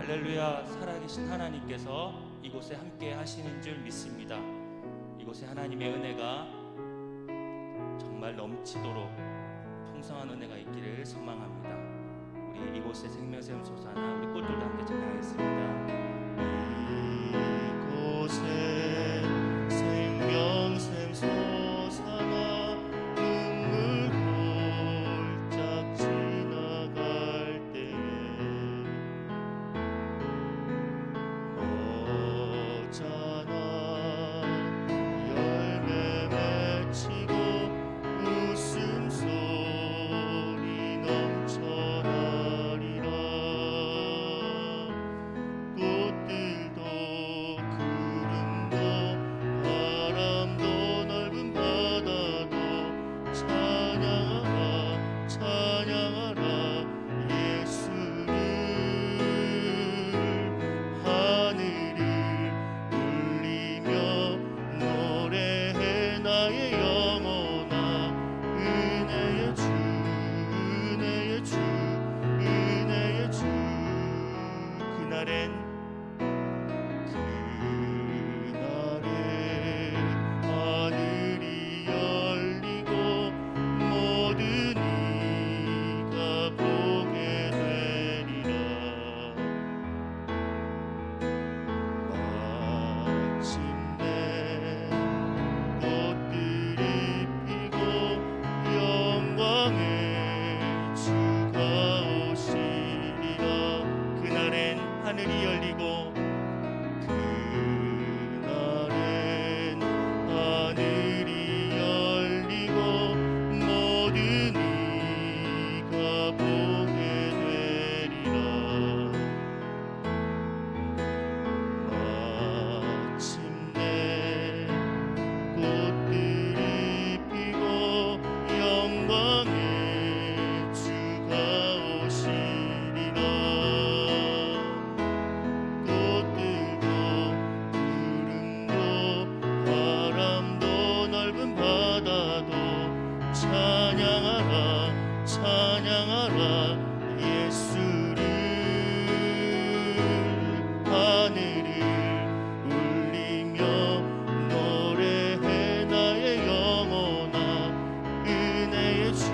할렐루야, 살아계신 하나님께서 이곳에 함께 하시는 줄 믿습니다. 이곳에 하나님의 은혜가 정말 넘치도록 풍성한 은혜가 있기를 소망합니다. 우리 이곳에 생명샘 솟아나 우리 꽃들도 함께 찬양하겠습니다. 이곳에 생명샘 솟아나 눈물 홀짝 지나갈 때에 어쩌나 열매 맺히고 웃음소리 넘쳐나리라. 꽃들도 구름도 바람도 넓은 바다도 찬양하라 찬양하라 예수를. 하늘을 울리며 노래해 나의 영혼아. 은혜의 주 은혜의 주 은혜의 주. 그날엔 하늘이 열리고 모든 이가 보게 되리라. 마침내 꽃들이 피고 영광의 주가 오시리라. 그날엔 하늘이 열리고 그날엔 하늘이 열리고 모든 이가 보게 되리라. 마침내 꽃들이 피고 영광의 주가 오시리라. 꽃들도 구름도 바람도 넓은 바다도 찬양하라 찬양하라 예수를. 하늘을 울리며 노래해 나의 영혼아. 은혜의 주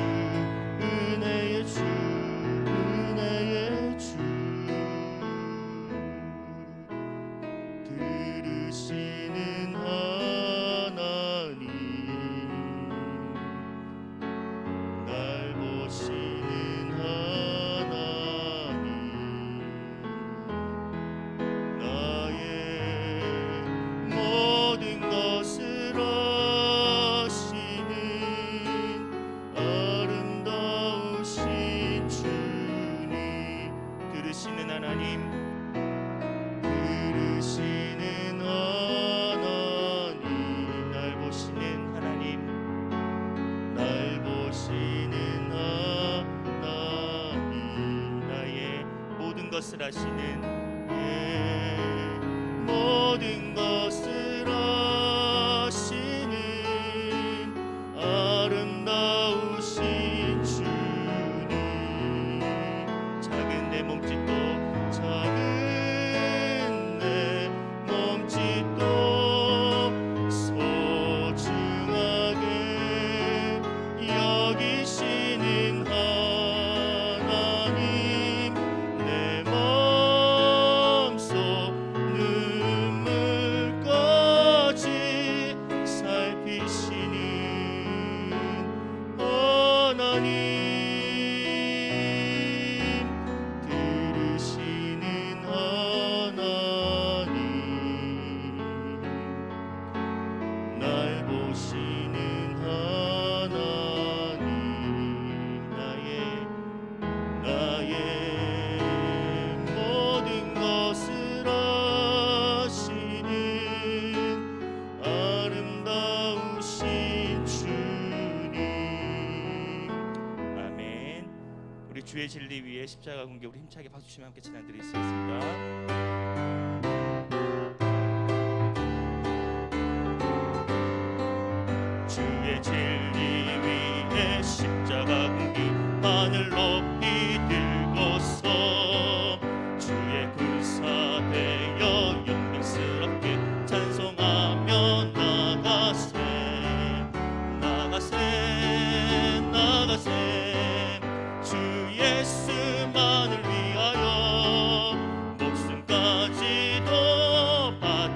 은혜의 주 은혜의 주. 들으시는 하나님 날 보시는 하나님 나의 모든 것을 아시는 아름다우신 주님. 들으시는 하나님 들으시는 하나님 날 보시는 하나님 날 보시는 하나님 나의 모든 것을 아시는 모든 것을 아시는 아름다우신 주님. 작은 내 몸짓도 작은 내 몸짓도 소중하게 여기시는 하나님. 내 맘속 눈물까지 살피시는 하나님. 들으시는 하나님 날 보시는 하나님 나의 모든 것을 아시는 아름다우신 주님. 아멘. 우리 주의 진리 위에 십자가 공개 우리 힘차게 박수 치며 함께 찬양 드릴 수 있습니다. 주의 진리 위에 십자가 공기 하늘 높이 들고서 주의 그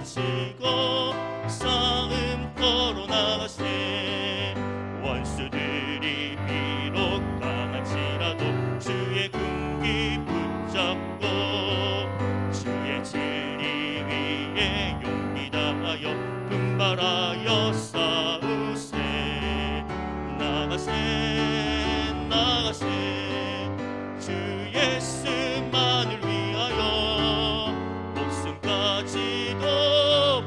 바치고 싸움터로 나가세. 원수들이 비록 강할지라도 주의 군기 붙잡고 주의 진리 위에 용기 다하여 분발하여 싸우세. 나가세 나가세 주 예수만을 위하여 목숨까지도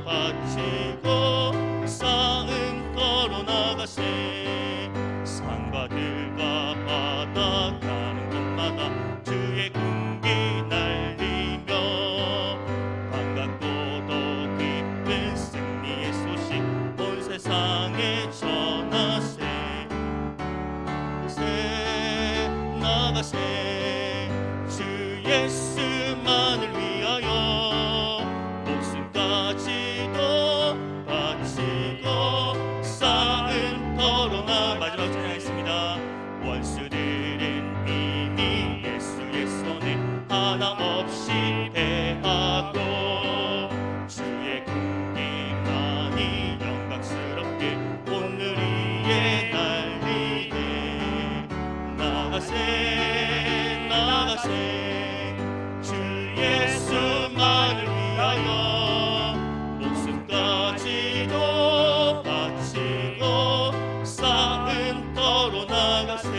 바치고 싸움터로 나가세. 산바들과 바다 가는 곳마다 주의 군기 날리며 반갑고 더 깊은 승리의 소식 온 세상에 전하세. 나가세 주 예수만을 위하여 목숨까지도 바치고 싸움터로 마지막 찬양했습니다. 원수들은 이미 예수의 손에 하나없이 패하고 주의 군기만이 영광스럽게 오늘 위에 날리네. 나가세 나가세 주 예수만을 위하여 목숨까지도 바치고 싸움터로 나가세.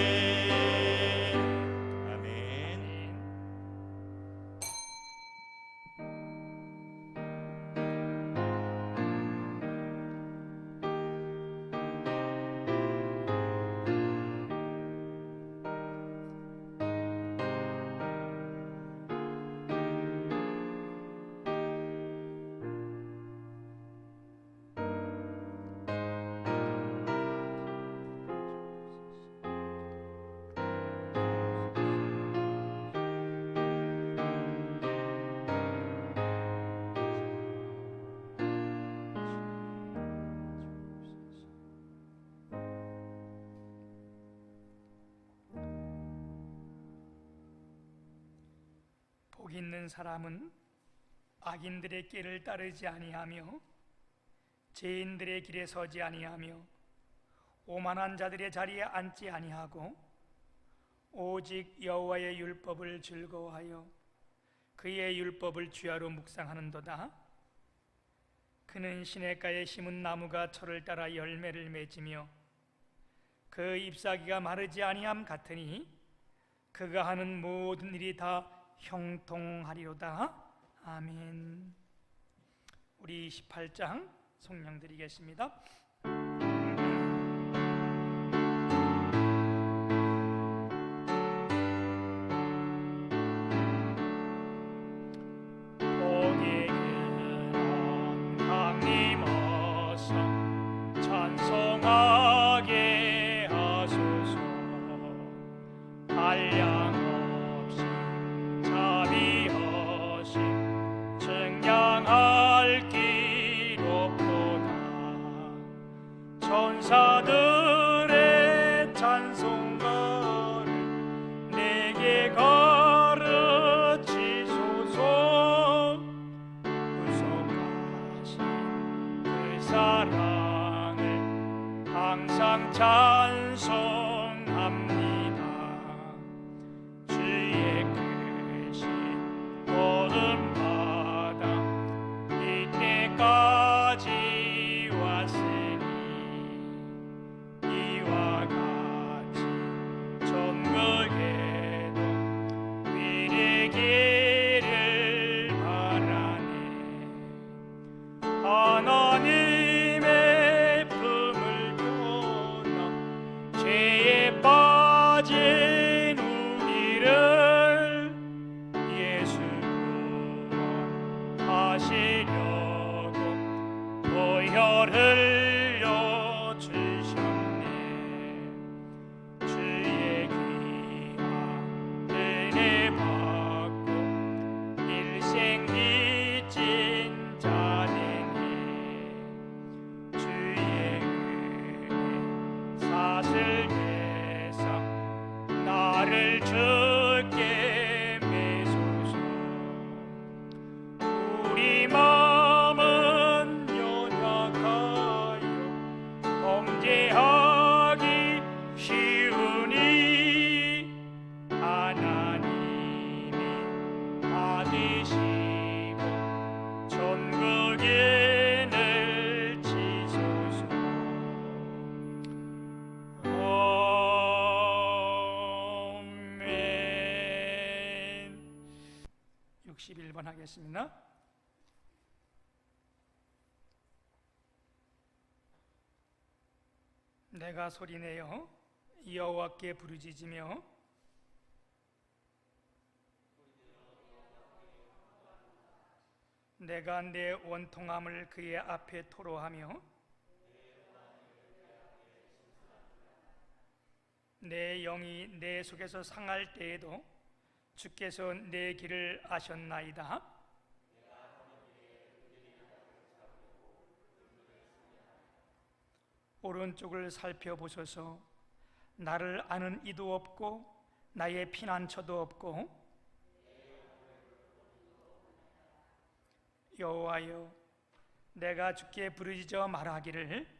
아멘. 복 있는 사람은 악인들의 길을 따르지 아니하며 죄인들의 길에 서지 아니하며 오만한 자들의 자리에 앉지 아니하고 오직 여호와의 율법을 즐거워하여 그의 율법을 주야로 묵상하는도다. 그는 시냇가에 심은 나무가 철을 따라 열매를 맺으며 그 잎사귀가 마르지 아니함 같으니 그가 하는 모든 일이 다 형통하리로다. 아멘. 우리 28장 성령 드리겠습니다. 천사들의 찬송가를 내게 가르치소서. 구속하신 그 사랑을 항상 찬송합니다. 주의 크신 거듭 받아 이때까지 하나님의 품을 떠나 죄에 빠진 우리를 예수 구원하시려고 보혈 흘려 주셨네. 주의 귀한 은혜 받고 일생 빚진 나를 주께 매소서. 우리 마음은 한번 하겠습니다. 내가 소리내어 여호와께 부르짖으며 내가 내 원통함을 그의 앞에 토로하며 내 영이 내 속에서 상할 때에도 주께서 내 길을 아셨나이다. 오른쪽을 살펴보소서. 나를 아는 이도 없고 나의 피난처도 없고 여호와여, 내가 주께 부르짖어 말하기를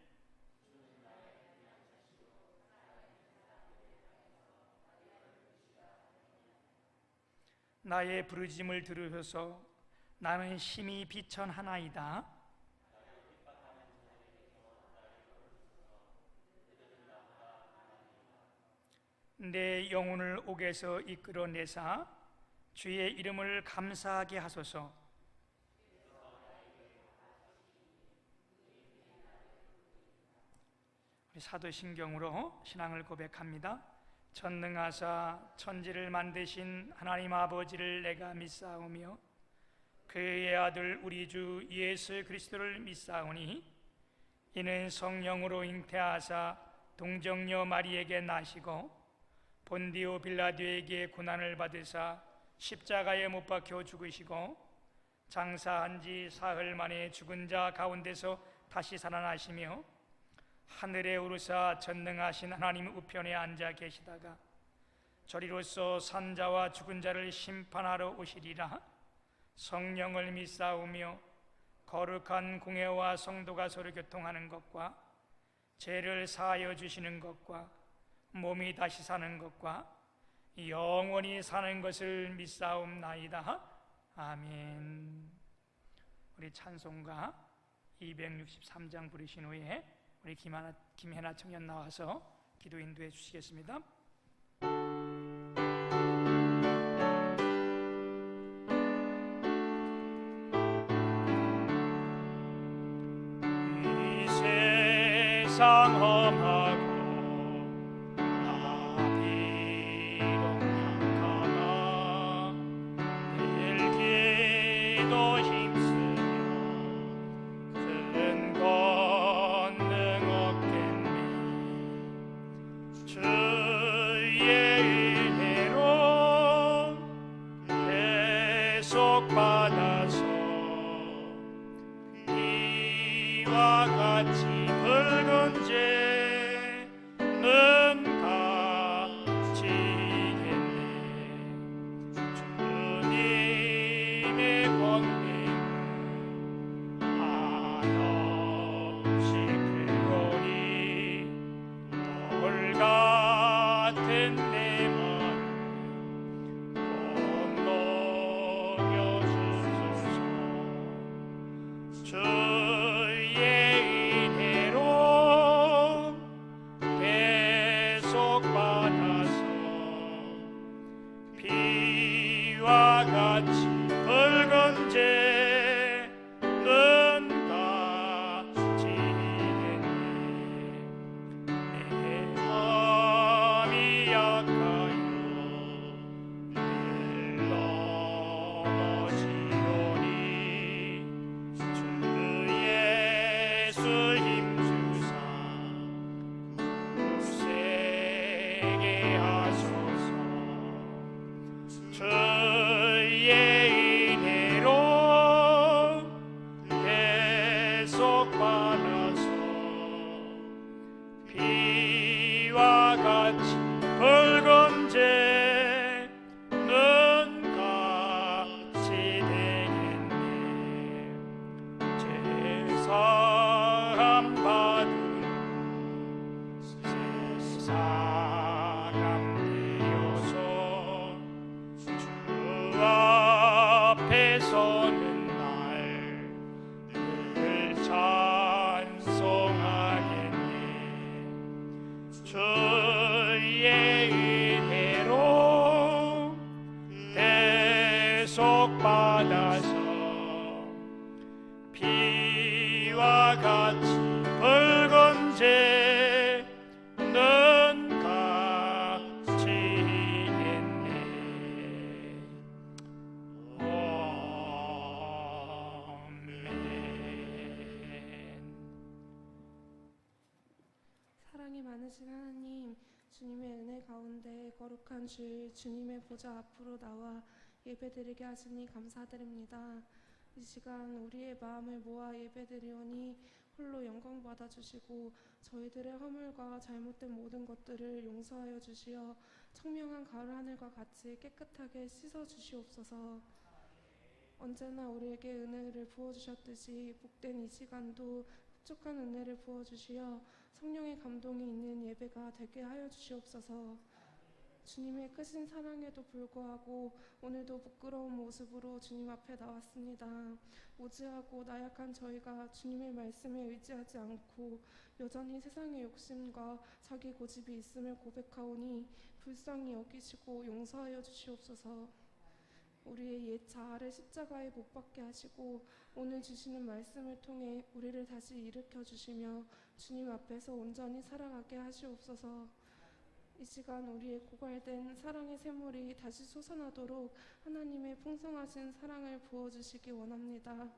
나의 부르짖음을 들으소서. 나는 심히 비천하나이다. 내 영혼을 옥에서 이끌어내사 주의 이름을 감사하게 하소서. 우리 사도신경으로 신앙을 고백합니다. 전능하사 천지를 만드신 하나님 아버지를 내가 믿사오며 그의 아들 우리 주 예수 그리스도를 믿사오니 이는 성령으로 잉태하사 동정녀 마리에게 나시고 본디오 빌라도에게 고난을 받으사 십자가에 못 박혀 죽으시고 장사한 지 사흘 만에 죽은 자 가운데서 다시 살아나시며 하늘에 오르사 전능하신 하나님 우편에 앉아 계시다가 저리로서 산자와 죽은 자를 심판하러 오시리라. 성령을 믿사오며 거룩한 공회와 성도가 서로 교통하는 것과 죄를 사하여 주시는 것과 몸이 다시 사는 것과 영원히 사는 것을 믿사옵나이다. 아멘. 우리 찬송가 263장 부르신 후에 우리 김혜나 청년 나와서 기도 인도해 주시겠습니다. 이 세상 험하고 나 비록 약하나 늘 기도 힘쓰며 큰 권능 얻겠네. 주의 은혜로 계속받아서 이와 같이 붉은 죄는 갚히겠네. 주님의 권능 한없이 크오니 돌 같은 내 마음 꼭 녹여주소서. 주의 은혜로 계속 받아서 피와 같이 붉은 죄는 갚히겠네. 내 마음이 약하여 늘 넘어지오니 주 예수 힘주사 굳세게 하소서. 주의 은혜로 계속 받아서 피와 같이 붉은 죄는 같이 되겠네. 제사함 받은 새 사람 되어서 주 앞에 서는 날 늘 참 이와 같이 붉은 죄는 같이 했네. 아멘. 사랑이 많으신 하나님, 주님의 은혜 가운데 거룩한 주일 주님의 보좌 앞으로 나와 예배드리게 하시니 감사드립니다. 이 시간 우리의 마음을 모아 예배드리오니 홀로 영광 받아주시고 저희들의 허물과 잘못된 모든 것들을 용서하여 주시어 청명한 가을 하늘과 같이 깨끗하게 씻어 주시옵소서. 언제나 우리에게 은혜를 부어주셨듯이 복된 이 시간도 흡족한 은혜를 부어주시어 성령의 감동이 있는 예배가 되게 하여 주시옵소서. 주님의 크신 사랑에도 불구하고 오늘도 부끄러운 모습으로 주님 앞에 나왔습니다. 무지하고 나약한 저희가 주님의 말씀에 의지하지 않고 여전히 세상의 욕심과 자기 고집이 있음을 고백하오니 불쌍히 여기시고 용서하여 주시옵소서. 우리의 옛 자아를 십자가에 못 박게 하시고 오늘 주시는 말씀을 통해 우리를 다시 일으켜 주시며 주님 앞에서 온전히 살아가게 하시옵소서. 이 시간 우리의 고갈된 사랑의 샘물이 다시 솟아나도록 하나님의 풍성하신 사랑을 부어주시기 원합니다.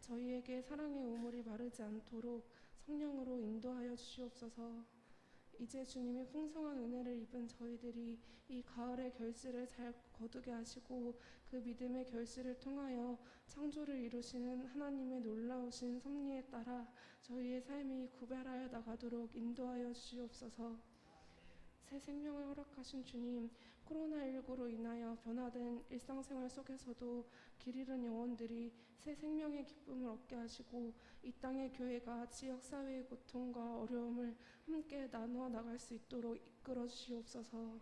저희에게 사랑의 우물이 마르지 않도록 성령으로 인도하여 주시옵소서. 이제 주님의 풍성한 은혜를 입은 저희들이 이 가을의 결실을 잘 거두게 하시고 그 믿음의 결실을 통하여 창조를 이루시는 하나님의 놀라우신 섭리에 따라 저희의 삶이 구별하여 나가도록 인도하여 주시옵소서. 새 생명을 허락하신 주님, 코로나19로 인하여 변화된 일상생활 속에서도 길 잃은 영혼들이 새 생명의 기쁨을 얻게 하시고 이 땅의 교회가 지역사회의 고통과 어려움을 함께 나누어 나갈 수 있도록 이끌어 주시옵소서.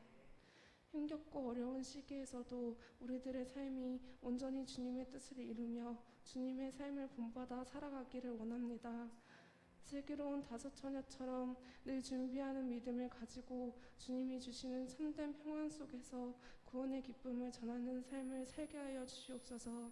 힘겹고 어려운 시기에서도 우리들의 삶이 온전히 주님의 뜻을 이루며 주님의 삶을 본받아 살아가기를 원합니다. 슬기로운 다섯 처녀처럼 늘 준비하는 믿음을 가지고 주님이 주시는 참된 평안 속에서 구원의 기쁨을 전하는 삶을 살게 하여 주시옵소서.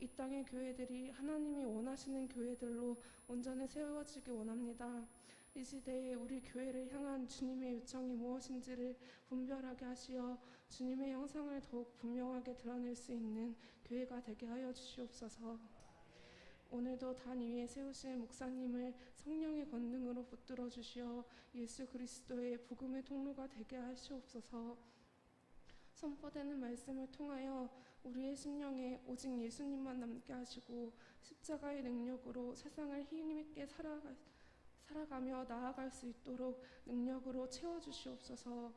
이 땅의 교회들이 하나님이 원하시는 교회들로 온전히 세워지기 원합니다. 이 시대에 우리 교회를 향한 주님의 요청이 무엇인지를 분별하게 하시어 주님의 형상을 더욱 분명하게 드러낼 수 있는 교회가 되게 하여 주시옵소서. 오늘도 단 위에 세우신 목사님을 성령의 권능으로 붙들어 주시어 예수 그리스도의 복음의 통로가 되게 하시옵소서. 선포되는 말씀을 통하여 우리의 심령에 오직 예수님만 남게 하시고 십자가의 능력으로 세상을 힘있게 살아가며 나아갈 수 있도록 능력으로 채워주시옵소서.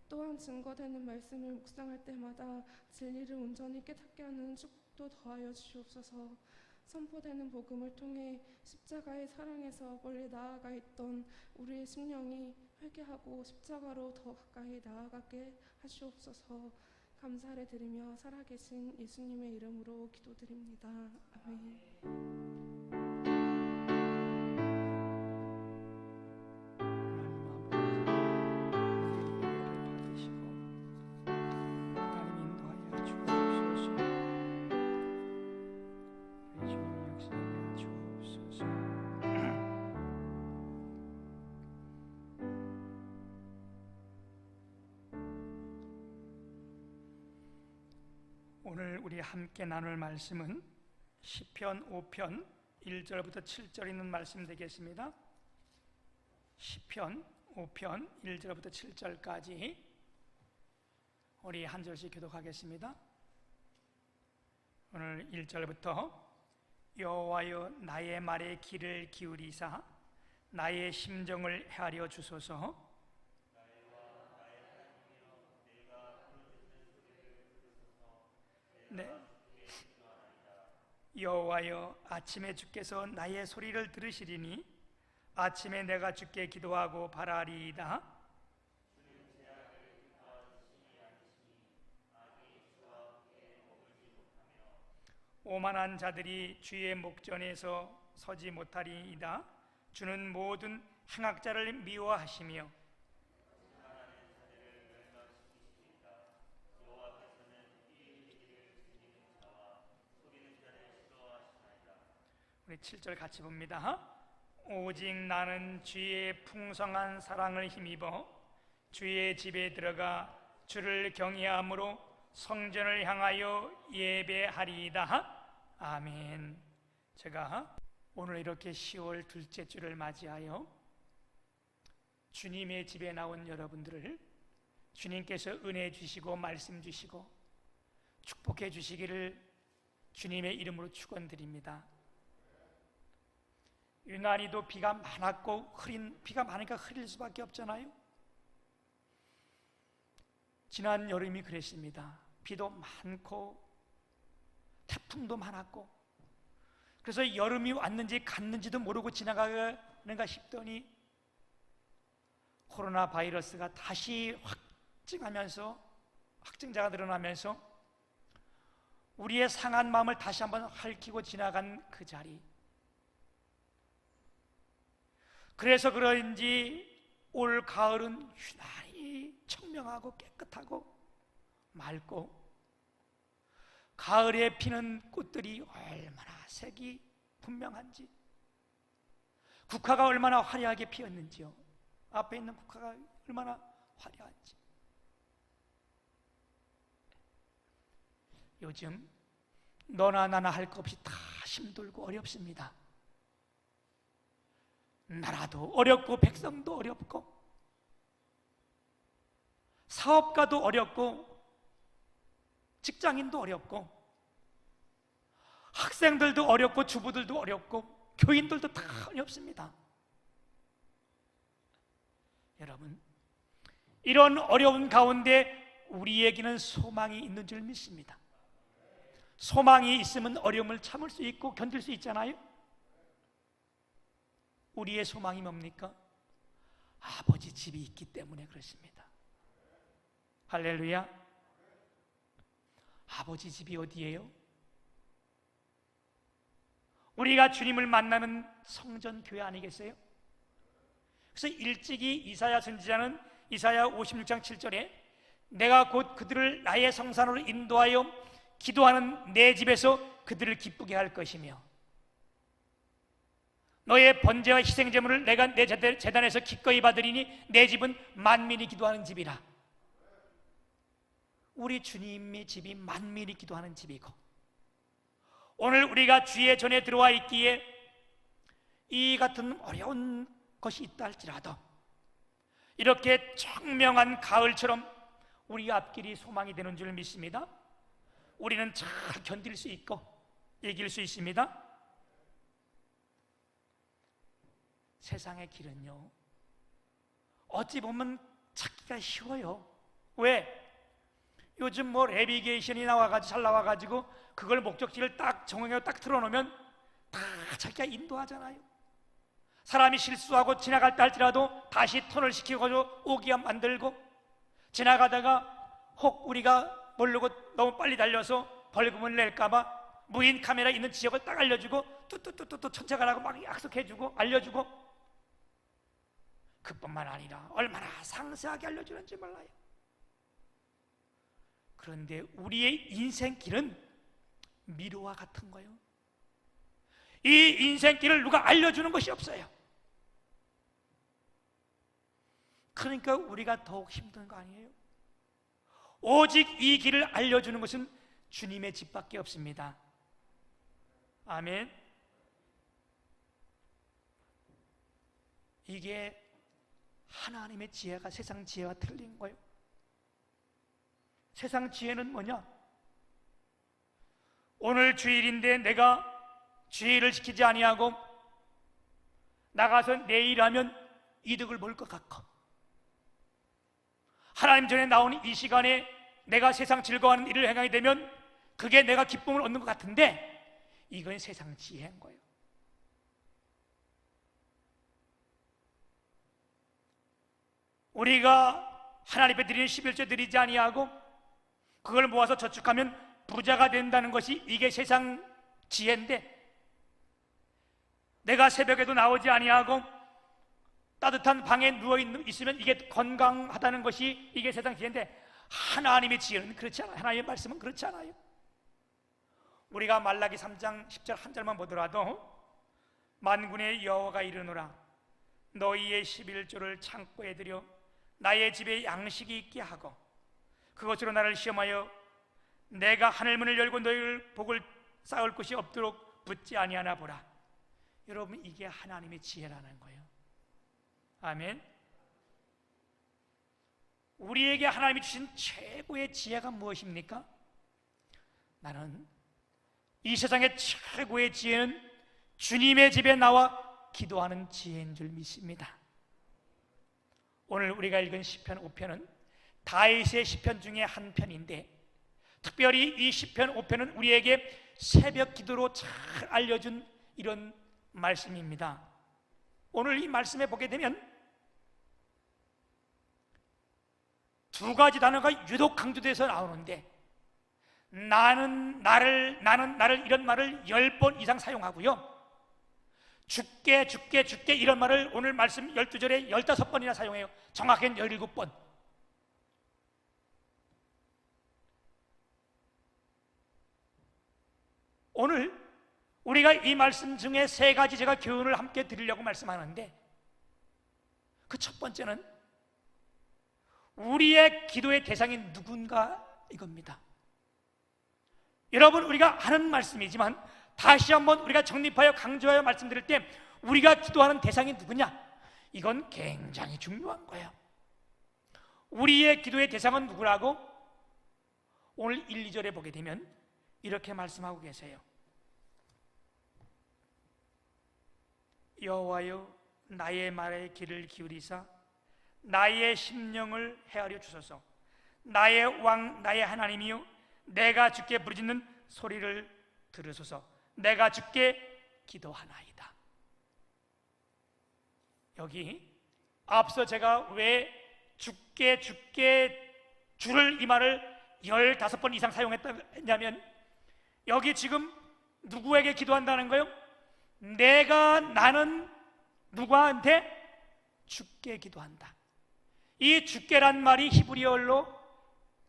또한 증거되는 말씀을 묵상할 때마다 진리를 온전히 깨닫게 하는 축복도 더하여 주시옵소서. 선포되는 복음을 통해 십자가의 사랑에서 멀리 나아가 있던 우리의 심령이 회개하고 십자가로 더 가까이 나아가게 하시옵소서. 감사를 드리며 살아계신 예수님의 이름으로 기도드립니다. 아멘. 오늘 우리 함께 나눌 말씀은 시편 5편 1절부터 7절 있는 말씀 되겠습니다. 시편 5편 1절부터 7절까지 우리 한 절씩 교독하겠습니다. 오늘 1절부터 여호와여 나의 말에 귀를 기울이사 나의 심정을 헤아려 주소서. 네. 여호와여 아침에 주께서 나의 소리를 들으시리니 아침에 내가 주께 기도하고 바라리이다. 오만한 자들이 주의 목전에서 서지 못하리이다. 주는 모든 행악자를 미워하시며 우리 7절 같이 봅니다. 오직 나는 주의 풍성한 사랑을 힘입어 주의 집에 들어가 주를 경외함으로 성전을 향하여 예배하리이다. 아멘. 제가 오늘 이렇게 10월 둘째 주를 맞이하여 주님의 집에 나온 여러분들을 주님께서 은혜 주시고 말씀 주시고 축복해 주시기를 주님의 이름으로 축원드립니다. 유난히도 비가 많았고 비가 많으니까 흐릴 수밖에 없잖아요. 지난 여름이 그랬습니다. 비도 많고 태풍도 많았고, 그래서 여름이 왔는지 갔는지도 모르고 지나가는가 싶더니 코로나 바이러스가 다시 확진자가 늘어나면서 우리의 상한 마음을 다시 한번 핥히고 지나간 그 자리, 그래서 그런지 올 가을은 유난히 청명하고 깨끗하고 맑고, 가을에 피는 꽃들이 얼마나 색이 분명한지, 국화가 얼마나 화려하게 피었는지요. 앞에 있는 국화가 얼마나 화려한지. 요즘 너나 나나 할 것 없이 다 힘들고 어렵습니다. 나라도 어렵고 백성도 어렵고 사업가도 어렵고 직장인도 어렵고 학생들도 어렵고 주부들도 어렵고 교인들도 다 어렵습니다. 여러분, 이런 어려운 가운데 우리에게는 소망이 있는 줄 믿습니다. 소망이 있으면 어려움을 참을 수 있고 견딜 수 있잖아요. 우리의 소망이 뭡니까? 아버지 집이 있기 때문에 그렇습니다. 할렐루야. 아버지 집이 어디예요? 우리가 주님을 만나는 성전 교회 아니겠어요? 그래서 일찍이 이사야 선지자는 이사야 56장 7절에 내가 곧 그들을 나의 성산으로 인도하여 기도하는 내 집에서 그들을 기쁘게 할 것이며 너의 번제와 희생제물을 내가 내 제단에서 기꺼이 받으리니 내 집은 만민이 기도하는 집이라. 우리 주님의 집이 만민이 기도하는 집이고, 오늘 우리가 주의 전에 들어와 있기에 이 같은 어려운 것이 있다 할지라도 이렇게 청명한 가을처럼 우리 앞길이 소망이 되는 줄 믿습니다. 우리는 잘 견딜 수 있고 이길 수 있습니다. 세상의 길은요, 어찌 보면 찾기가 쉬워요. 왜? 요즘 뭐 내비게이션이 나와가지고 잘 나와가지고 그걸 목적지를 딱 정하고 딱 틀어놓으면 다 자기가 인도하잖아요. 사람이 실수하고 지나갈 때 할지라도 다시 턴을 시켜가지고 오게 만들고, 지나가다가 혹 우리가 모르고 너무 빨리 달려서 벌금을 낼까봐 무인 카메라 있는 지역을 딱 알려주고 뚜뚜뚜뚜 천천가라고 막 약속해주고 알려주고, 그뿐만 아니라 얼마나 상세하게 알려주는지 몰라요. 그런데 우리의 인생길은 미로와 같은 거예요. 이 인생길을 누가 알려주는 것이 없어요. 그러니까 우리가 더욱 힘든 거 아니에요? 오직 이 길을 알려주는 것은 주님의 집밖에 없습니다. 아멘. 이게 하나님의 지혜가 세상 지혜와 틀린 거예요. 세상 지혜는 뭐냐? 오늘 주일인데 내가 주일을 지키지 아니하고 나가서 내일 하면 이득을 볼 것 같고, 하나님 전에 나오는 이 시간에 내가 세상 즐거워하는 일을 행하게 되면 그게 내가 기쁨을 얻는 것 같은데, 이건 세상 지혜인 거예요. 우리가 하나님 앞에 드리는 11조 드리지 아니하고 그걸 모아서 저축하면 부자가 된다는 것이 이게 세상 지혜인데, 내가 새벽에도 나오지 아니하고 따뜻한 방에 누워있으면 이게 건강하다는 것이 이게 세상 지혜인데, 하나님의 지혜는 그렇지 않아요. 하나님의 말씀은 그렇지 않아요. 우리가 말라기 3장 10절 한 절만 보더라도 만군의 여호와가 이르노라 너희의 11조를 창고에 들여 나의 집에 양식이 있게 하고 그것으로 나를 시험하여 내가 하늘문을 열고 너희를 복을 쌓을 곳이 없도록 붙지 아니하나 보라. 여러분, 이게 하나님의 지혜라는 거예요. 아멘. 우리에게 하나님이 주신 최고의 지혜가 무엇입니까? 나는 이 세상의 최고의 지혜는 주님의 집에 나와 기도하는 지혜인 줄 믿습니다. 오늘 우리가 읽은 시편 5편은 다윗의 시편 중에 한 편인데, 특별히 이 시편 5편은 우리에게 새벽 기도로 잘 알려준 이런 말씀입니다. 오늘 이 말씀에 보게 되면 두 가지 단어가 유독 강조돼서 나오는데, 나는 나를 이런 말을 10번 이상 사용하고요, 죽게 이런 말을 오늘 말씀 12절에 15번이나 사용해요. 정확히는 17번. 오늘 우리가 이 말씀 중에 세 가지 제가 교훈을 함께 드리려고 말씀하는데, 그 첫 번째는 우리의 기도의 대상이 누군가 이겁니다. 여러분, 우리가 하는 말씀이지만 다시 한번 우리가 정립하여 강조하여 말씀드릴 때 우리가 기도하는 대상이 누구냐? 이건 굉장히 중요한 거예요. 우리의 기도의 대상은 누구라고? 오늘 1, 2절에 보게 되면 이렇게 말씀하고 계세요. 여호와여 나의 말에 귀를 기울이사 나의 심령을 헤아려 주소서. 나의 왕 나의 하나님이여 내가 주께 부르짖는 소리를 들으소서. 내가 주께 기도하나이다. 여기 앞서 제가 왜 주께 주를 이 말을 15번 이상 사용했냐면, 여기 지금 누구에게 기도한다는 거예요? 나는 누구한테? 주께 기도한다. 이 주께란 말이 히브리어로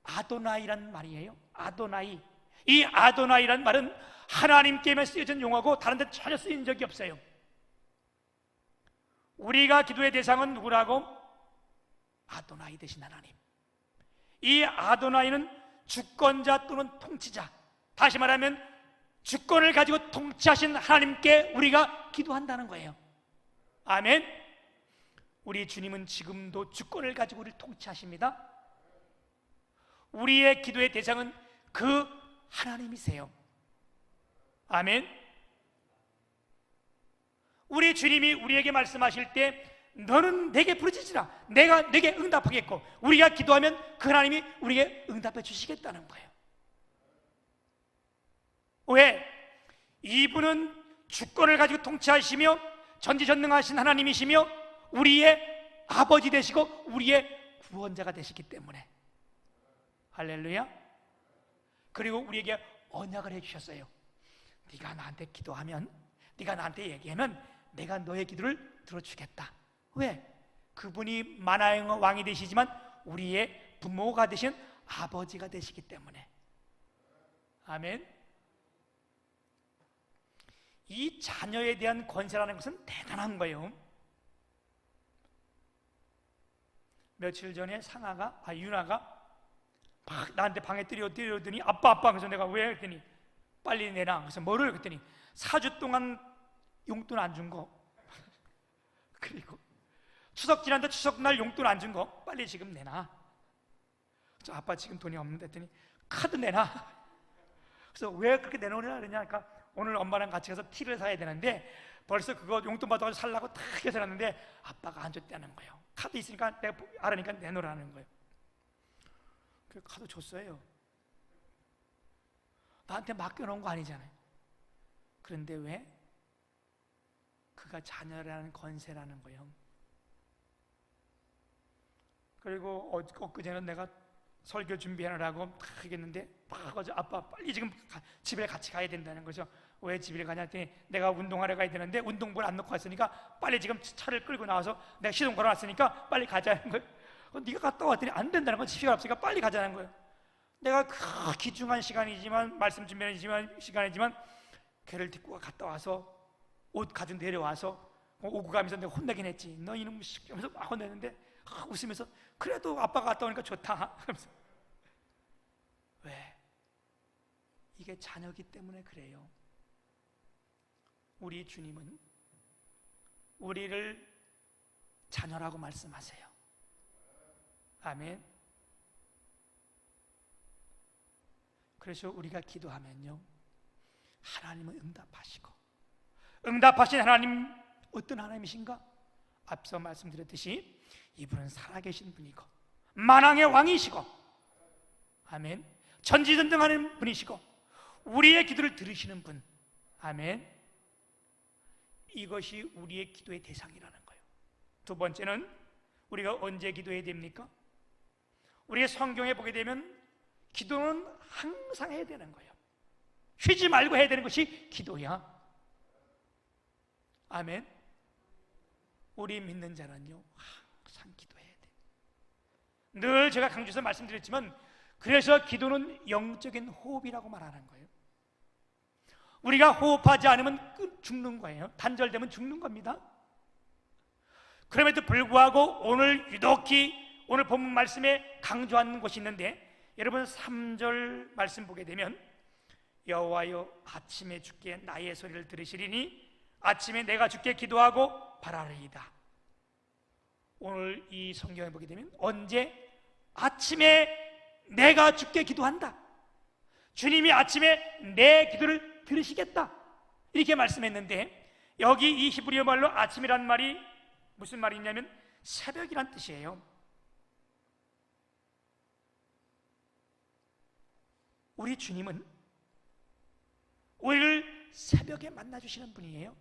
아도나이란 말이에요. 아도나이. 이 아도나이란 말은 하나님께만 쓰여진 용어고 다른 데 전혀 쓰인 적이 없어요. 우리가 기도의 대상은 누구라고? 아도나이 되신 하나님. 이 아도나이는 주권자 또는 통치자, 다시 말하면 주권을 가지고 통치하신 하나님께 우리가 기도한다는 거예요. 아멘. 우리 주님은 지금도 주권을 가지고 우리를 통치하십니다. 우리의 기도의 대상은 그 하나님이세요. 아멘. 우리 주님이 우리에게 말씀하실 때 너는 내게 부르짖으라 내가 내게 응답하겠고, 우리가 기도하면 그 하나님이 우리에게 응답해 주시겠다는 거예요. 왜? 이분은 주권을 가지고 통치하시며 전지전능하신 하나님이시며 우리의 아버지 되시고 우리의 구원자가 되시기 때문에. 할렐루야. 그리고 우리에게 언약을 해주셨어요. 네가 나한테 기도하면, 네가 나한테 얘기하면 내가 너의 기도를 들어주겠다. 왜? 그분이 만화의 왕이 되시지만 우리의 부모가 되신 아버지가 되시기 때문에. 아멘. 이 자녀에 대한 권세라는 것은 대단한 거예요. 며칠 전에 유나가 막 나한테 방에 뛰어오더니 아빠 그래서 내가 왜? 그랬더니 빨리 내놔. 그래서 뭐를? 그랬더니 4주 동안 용돈 안 준 거 그리고 추석 지난데 추석날 용돈 안 준 거 빨리 지금 내놔. 그래서 아빠 지금 돈이 없는데 했더니 카드 내놔. 그래서 왜 그렇게 내놓으냐 그러니까 오늘 엄마랑 같이 가서 티를 사야 되는데 벌써 그거 용돈 받아서 살라고 탁 해서 놨는데 아빠가 안 줬다는 거예요. 카드 있으니까 내가 알으니까 내놓으라는 거예요. 그 카드 줬어요. 나한테 맡겨놓은 거 아니잖아요. 그런데 왜? 그가 자녀라는 권세라는 거예요. 그리고 엊그제는 내가 설교 준비하느라고 딱 하겠는데 막 어제 아빠 빨리 지금 집에 같이 가야 된다는 거죠. 왜 집에 가냐 했더니 내가 운동하러 가야 되는데 운동복을 안 놓고 왔으니까 빨리 지금 차를 끌고 나와서 내가 시동 걸어놨으니까 빨리 가자는 거예요. 네가 갔다 왔더니 안 된다는 건 시간 없으니까 빨리 가자는 거예요. 내가 그 귀중한 시간이지만 말씀 준비하는 시간이지만 걔를 데리고 갔다 와서 옷 가지고 내려와서 오고 가면서 내가 혼내긴 했지. 너 이놈 하면서 막 혼내는데 웃으면서 그래도 아빠가 갔다 오니까 좋다. 그러면서 왜? 이게 자녀기 때문에 그래요. 우리 주님은 우리를 자녀라고 말씀하세요. 아멘. 그래서 우리가 기도하면요, 하나님은 응답하시고, 응답하신 하나님 어떤 하나님이신가? 앞서 말씀드렸듯이 이분은 살아계신 분이고 만왕의 왕이시고, 아멘, 전지전능하는 분이시고 우리의 기도를 들으시는 분, 아멘. 이것이 우리의 기도의 대상이라는 거예요. 두 번째는 우리가 언제 기도해야 됩니까? 우리가 성경에 보게 되면 기도는 항상 해야 되는 거예요. 쉬지 말고 해야 되는 것이 기도야. 아멘. 우리 믿는 자는요, 항상 기도해야 돼. 늘 제가 강조해서 말씀드렸지만, 그래서 기도는 영적인 호흡이라고 말하는 거예요. 우리가 호흡하지 않으면 죽는 거예요. 단절되면 죽는 겁니다. 그럼에도 불구하고 오늘 유독히 오늘 본문 말씀에 강조하는 것이 있는데, 여러분 3절 말씀 보게 되면 여호와여 아침에 주께 나의 소리를 들으시리니 아침에 내가 주께 기도하고 바라리이다. 오늘 이 성경에 보게 되면 언제? 아침에 내가 주께 기도한다. 주님이 아침에 내 기도를 들으시겠다, 이렇게 말씀했는데, 여기 이 히브리어 말로 아침이란 말이 무슨 말이냐면 새벽이란 뜻이에요. 우리 주님은 우리를 새벽에 만나주시는 분이에요.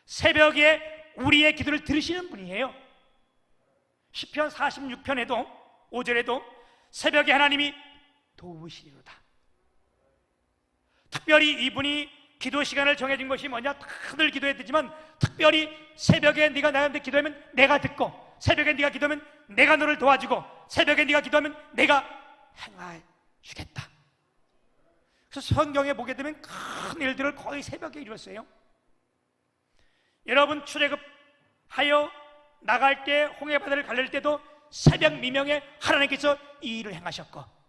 새벽에 우리의 기도를 들으시는 분이에요. 시편 46편에도 5절에도 새벽에 하나님이 도우시리로다. 특별히 이분이 기도 시간을 정해준 것이 뭐냐? 다들 기도해야 되지만 특별히 새벽에 네가 나한테 기도하면 내가 듣고, 새벽에 네가 기도하면 내가 너를 도와주고, 새벽에 네가 기도하면 내가 행해 주겠다. 그래서 성경에 보게 되면 큰 일들을 거의 새벽에 이뤘어요. 여러분 출애굽하여 나갈 때 홍해바다를 가를 때도 새벽 미명에 하나님께서 이 일을 행하셨고,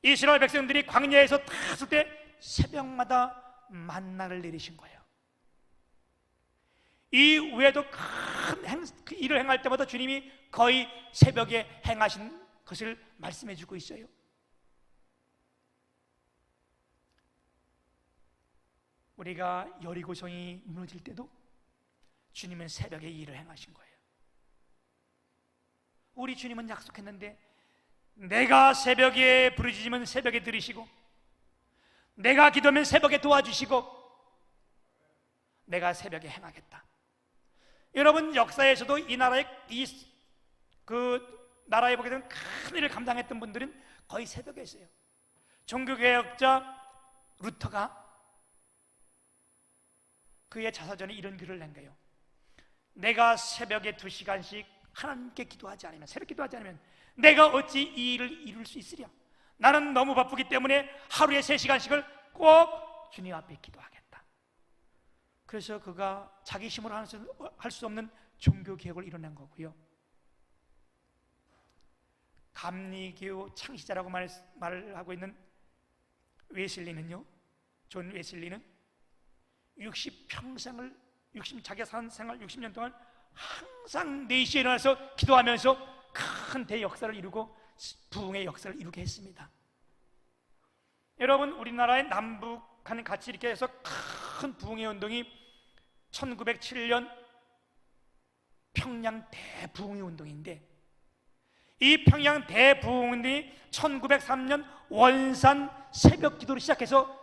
이스라엘 백성들이 광야에서 탔을 때 새벽마다 만나를 내리신 거예요. 이 외에도 큰 일을 행할 때마다 주님이 거의 새벽에 행하신 것을 말씀해 주고 있어요. 우리가 여리고성이 무너질 때도 주님은 새벽에 일을 행하신 거예요. 우리 주님은 약속했는데, 내가 새벽에 부르짖으면 새벽에 들으시고, 내가 기도하면 새벽에 도와주시고, 내가 새벽에 행하겠다. 여러분 역사에서도 이 나라의 나라에 보게 되면 큰 일을 감당했던 분들은 거의 새벽에 있어요. 종교개혁자 루터가 그의 자서전에 이런 글을 낸 거예요. 내가 새벽에 2시간씩 하나님께 기도하지 않으면, 새벽 기도하지 않으면 내가 어찌 이 일을 이룰 수 있으랴. 나는 너무 바쁘기 때문에 하루에 3시간씩을 꼭 주님 앞에 기도하겠다. 그래서 그가 자기 힘으로 할 수 없는 종교개혁을 이뤄낸 거고요. 감리교 창시자라고 말을 하고 있는 웨슬리는요, 존 웨슬리는 자기가 산 생활 60년 동안 항상 4시에 일어나서 기도하면서 큰 대역사를 이루고 부흥의 역사를 이루게 했습니다. 여러분 우리나라의 남북한 같이 이렇게 해서 큰 부흥의 운동이 1907년 평양 대부흥의 운동인데, 이 평양 대부흥운동이 1903년 원산 새벽 기도를 시작해서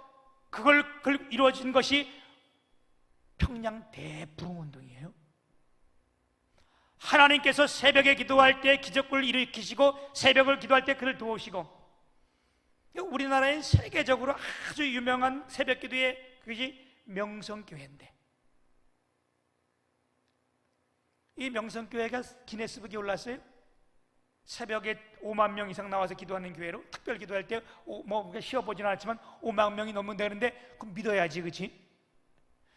그걸 이루어진 것이 평양 대부흥운동이에요. 하나님께서 새벽에 기도할 때 기적을 일으키시고, 새벽을 기도할 때 그를 도우시고, 우리나라엔 세계적으로 아주 유명한 새벽 기도의 그것이 명성교회인데, 이 명성교회가 기네스북에 올랐어요. 새벽에 5만 명 이상 나와서 기도하는 교회로 특별 기도할 때 뭐 쉬어보진 않았지만 5만 명이 넘으면 되는데 그럼 믿어야지, 그렇지?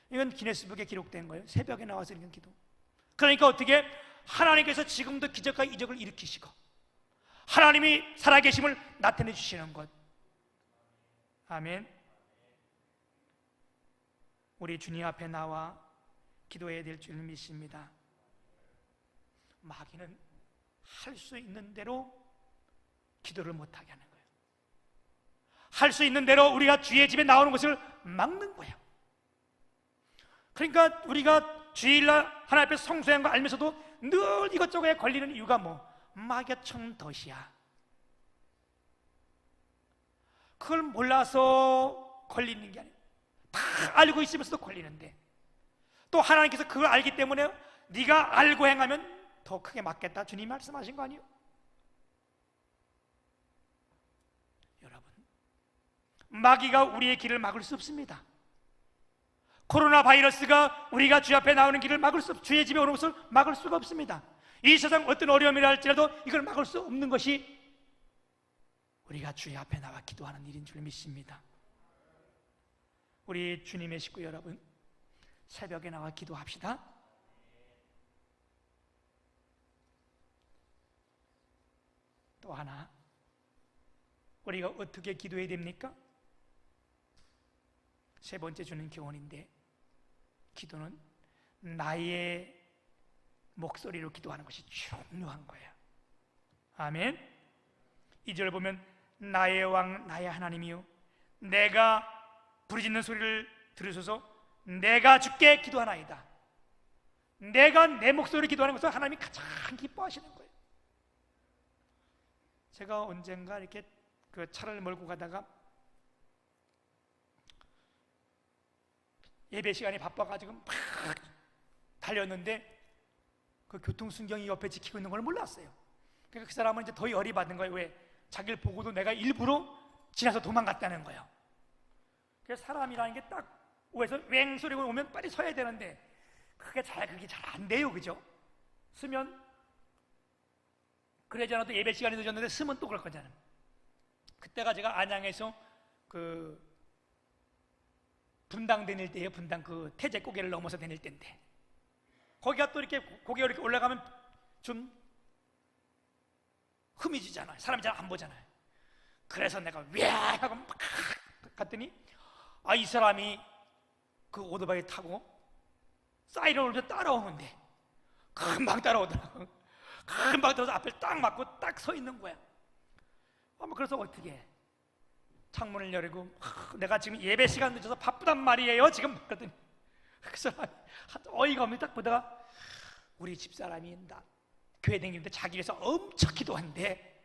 이건 기네스북에 기록된 거예요. 새벽에 나와서 이런 기도. 그러니까 어떻게 하나님께서 지금도 기적과 이적을 일으키시고 하나님이 살아계심을 나타내 주시는 것. 아멘. 우리 주님 앞에 나와 기도해야 될 줄 믿습니다. 마귀는 할 수 있는 대로 기도를 못하게 하는 거예요. 할 수 있는 대로 우리가 주의 집에 나오는 것을 막는 거예요. 그러니까 우리가 주일날 하나님 앞에 성수한 거 알면서도 늘 이것저것에 걸리는 이유가 마귀가 청덫이야. 그걸 몰라서 걸리는 게 아니에요. 다 알고 있으면서도 걸리는데 또 하나님께서 그걸 알기 때문에 네가 알고 행하면 더 크게 맞겠다, 주님 말씀하신 거 아니에요? 여러분, 마귀가 우리의 길을 막을 수 없습니다. 코로나 바이러스가 우리가 주 앞에 나오는 길을 막을 수, 주의 집에 오는 것을 막을 수가 없습니다. 이 세상 어떤 어려움이라 할지라도 이걸 막을 수 없는 것이 우리가 주의 앞에 나와 기도하는 일인 줄 믿습니다. 우리 주님의 식구 여러분, 새벽에 나와 기도합시다. 또 하나, 우리가 어떻게 기도해야 됩니까? 세 번째 주는 교훈인데, 기도는 나의 목소리로 기도하는 것이 중요한 거예요. 아멘. 2절 보면 나의 왕 나의 하나님이요 내가 부르짖는 소리를 들으소서. 내가 주께 기도하나이다. 내가 내 목소리로 기도하는 것을 하나님이 가장 기뻐하시는 거예요. 제가 언젠가 이렇게 그 차를 몰고 가다가 예배 시간이 바빠가지고 막 달렸는데 그 교통순경이 옆에 지키고 있는 걸 몰랐어요. 그러니까 그 사람은 이제 더 열이 받는 거예요. 왜? 자기를 보고도 내가 일부러 지나서 도망갔다는 거예요. 그래서 사람이라는 게 딱 오해서 웽 소리가 오면 빨리 서야 되는데 그게 잘 안 돼요, 그죠? 쓰면 그러지 않아도 예배 시간이 늦었는데 쓰면 또 그럴 거잖아요. 그때가 제가 안양에서 그 분당 다닐 때예요. 분당 그 태제 고개를 넘어서 다닐 때인데 거기가 또 이렇게 고개가 이렇게 올라가면 좀 흠이지잖아요. 사람이 잘 안 보잖아요. 그래서 내가 왜 하고 막 갔더니 이 사람이 그 오토바이 타고 사이렌을 따라오는데 금방 따라오더라고. 금방 들어서 앞을 딱 막고 딱 서 있는 거야. 그래서 어떻게 해? 창문을 열고 내가 지금 예배 시간 늦어서 바쁘단 말이에요 지금. 그랬더니 그 사람이 어이가 없는 딱 보다가 우리 집사람이 교회 다니는데 자기 위해서 엄청 기도한대.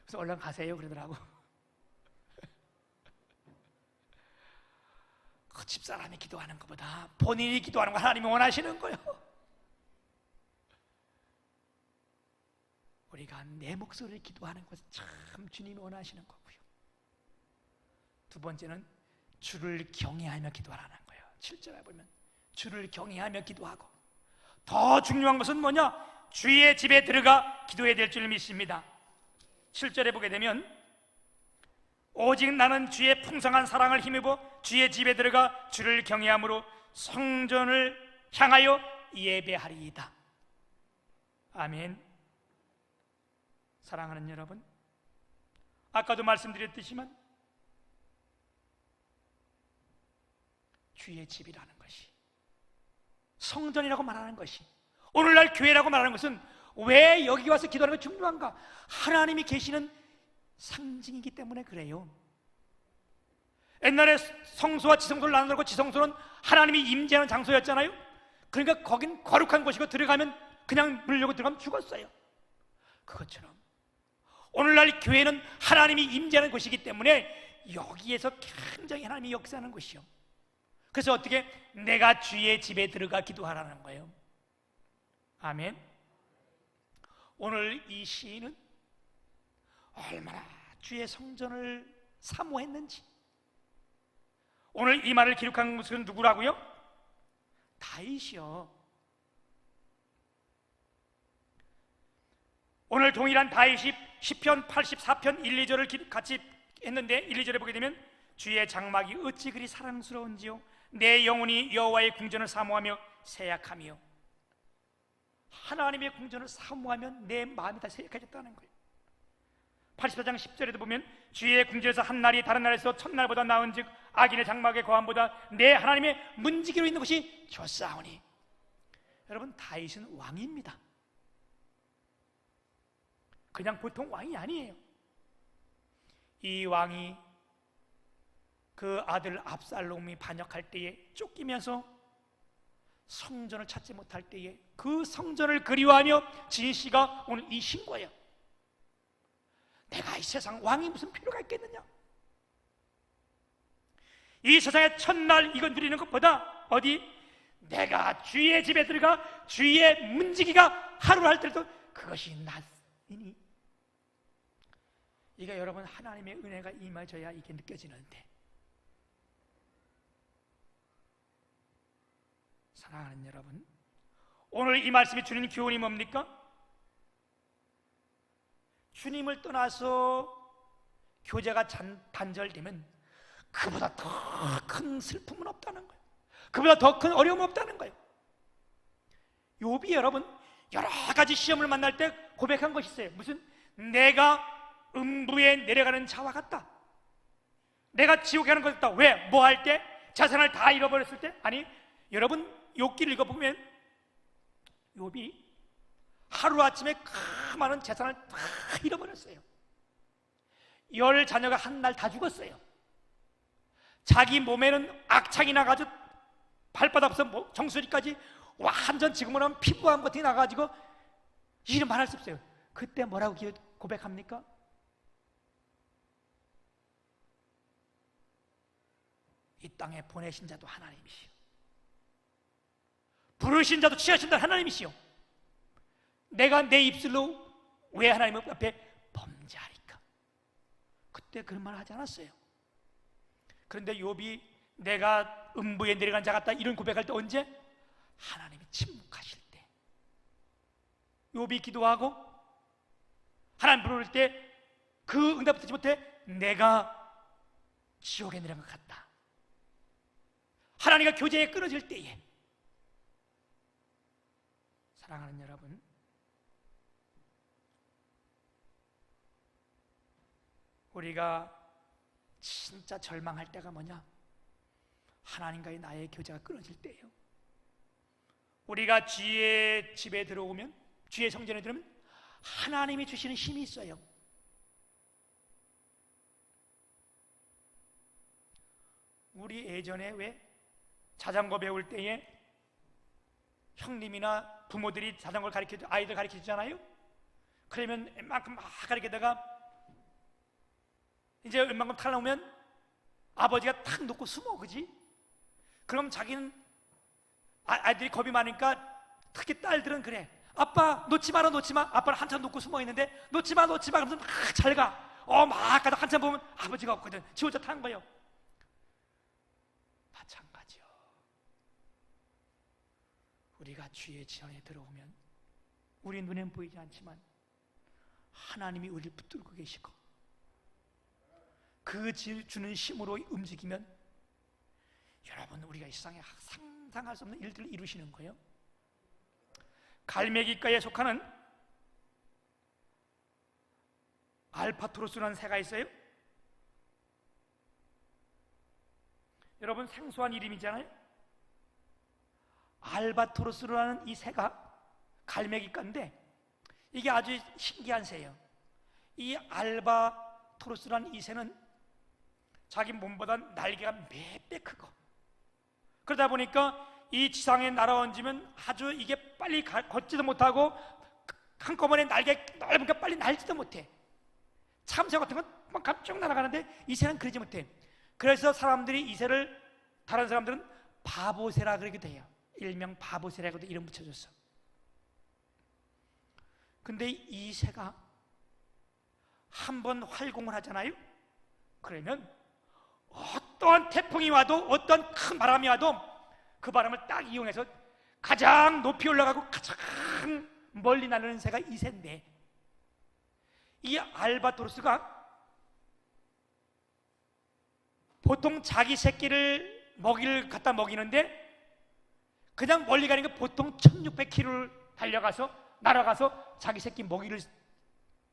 그래서 얼른 가세요 그러더라고. 그 집사람이 기도하는 것보다 본인이 기도하는 거 하나님이 원하시는 거예요. 우리가 내 목소리를 기도하는 것은 참 주님이 원하시는 거고요. 두 번째는 주를 경외하며 기도하라는 거예요. 7절에 보면 주를 경외하며 기도하고, 더 중요한 것은 뭐냐? 주의 집에 들어가 기도해야 될 줄 믿습니다. 7절에 보게 되면 오직 나는 주의 풍성한 사랑을 힘입어 주의 집에 들어가 주를 경외함으로 성전을 향하여 예배하리이다. 아멘. 사랑하는 여러분, 아까도 말씀드렸듯이만 주의 집이라는 것이, 성전이라고 말하는 것이, 오늘날 교회라고 말하는 것은 왜 여기 와서 기도하는 게 중요한가? 하나님이 계시는 상징이기 때문에 그래요. 옛날에 성소와 지성소를 나누고 지성소는 하나님이 임재하는 장소였잖아요. 그러니까 거긴 거룩한 곳이고 들어가면 그냥 물 열고 들어가면 죽었어요. 그것처럼 오늘날 교회는 하나님이 임재하는 곳이기 때문에 여기에서 굉장히 하나님이 역사하는 곳이요. 그래서 어떻게? 내가 주의 집에 들어가 기도하라는 거예요. 아멘. 오늘 이 시인은 얼마나 주의 성전을 사모했는지. 오늘 이 말을 기록한 것은 누구라고요? 다윗이요. 오늘 동일한 다윗이 시편 84편 1, 2절을 같이 했는데 1, 2절에 보게 되면 주의 장막이 어찌 그리 사랑스러운지요 내 영혼이 여호와의 궁전을 사모하며 세약하며 하나님의 궁전을 사모하면 내 마음이 다 세약해졌다는 거예요. 84장 10절에도 보면 주의 궁전에서 한 날이 다른 날에서 첫날보다 나은 즉 악인의 장막의 거함보다 내 하나님의 문지기로 있는 것이 좋사오니. 여러분, 다윗은 왕입니다. 그냥 보통 왕이 아니에요. 이 왕이 그 아들 압살롬이 반역할 때에 쫓기면서 성전을 찾지 못할 때에 그 성전을 그리워하며 지은 시가 오늘 이 신고예요. 내가 이 세상 왕이 무슨 필요가 있겠느냐? 이 세상의 첫날 이거 누리는 것보다 어디 내가 주의 집에 들어가 주의 문지기가 하루를 할 때도 그것이 낫으니. 이게 여러분 하나님의 은혜가 임해져야 이게 느껴지는데, 사랑하는 여러분, 오늘 이 말씀이 주는 교훈이 뭡니까? 주님을 떠나서 교제가 단절되면 그보다 더 큰 슬픔은 없다는 거예요. 그보다 더 큰 어려움은 없다는 거예요. 욥이 여러분 여러 가지 시험을 만날 때 고백한 것이 있어요. 무슨? 내가 음부에 내려가는 자와 같다. 내가 지옥에 가는 것 같다. 왜? 뭐 할 때? 자산을 다 잃어버렸을 때? 아니, 여러분 욥기를 읽어보면 욥이 하루아침에 그 많은 재산을 다 잃어버렸어요. 10 자녀가 한 날 다 죽었어요. 자기 몸에는 악창이 나가지고 발바닥부터 정수리까지 완전 지금으로 하면 피부암 같은 게 나가지고 이름 말할 수 없어요. 그때 뭐라고 고백합니까? 이 땅에 보내신 자도 하나님이시오, 부르신 자도 취하신 자도 하나님이시오. 내가 내 입술로 왜 하나님 앞에 범죄하리까? 그때 그런 말 하지 않았어요. 그런데 욥이 내가 음부에 내려간 자 같다 이런 고백할 때 언제? 하나님이 침묵하실 때. 욥이 기도하고 하나님 부를 때 그 응답 듣지 못해 내가 지옥에 내려간 것 같다. 하나님과 교제에 끊어질 때에. 사랑하는 여러분, 우리가 진짜 절망할 때가 뭐냐? 하나님과의 나의 교제가 끊어질 때예요. 우리가 주의 집에 들어오면, 주의 성전에 들어오면 하나님이 주시는 힘이 있어요. 우리 예전에 왜 자전거 배울 때에 형님이나 부모들이 자전거를 가르쳐 아이들 가르쳐 주잖아요. 그러면 웬만큼 막 가르치다가 이제 웬만큼 탈나오면 아버지가 탁 놓고 숨어, 그지? 그럼 자기는 아이들이 겁이 많으니까 특히 딸들은 그래. 아빠 놓지 마라, 놓지 마. 아빠는 한참 놓고 숨어 있는데 놓지 마, 놓지 마. 그러면서 막 잘 가. 막 가다 한참 보면 아버지가 없거든. 지 혼자 타는 거예요. 마찬가지요. 우리가 주의 지원에 들어오면 우리 눈엔 보이지 않지만 하나님이 우리를 붙들고 계시고 그 주는 힘으로 움직이면 여러분 우리가 이 세상에 상상할 수 없는 일들을 이루시는 거예요. 갈매기과에 속하는 알바트로스라는 새가 있어요. 여러분 생소한 이름이잖아요. 알바트로스라는 이 새가 갈매기과인데 이게 아주 신기한 새예요. 이 알바트로스라는 이 새는 자기 몸보다 날개가 몇 배 크고, 그러다 보니까 이 지상에 날아앉으면 아주 이게 빨리 걷지도 못하고 한꺼번에 날개 넓으니까 빨리 날지도 못해. 참새 같은 건 막 깜짝 날아가는데 이 새는 그러지 못해. 그래서 사람들이 이 새를, 다른 사람들은 바보새라 그러기도 해요. 일명 바보새라고 이름 붙여줬어. 근데 이 새가 한번 활공을 하잖아요. 그러면 어떠한 태풍이 와도 어떤 큰 바람이 와도 그 바람을 딱 이용해서 가장 높이 올라가고 가장 멀리 나르는 새가 이 새인데, 이 알바트로스가 보통 자기 새끼를 먹이를 갖다 먹이는데 그냥 멀리 가는 게 보통 1600km를 날아가서 자기 새끼 먹이를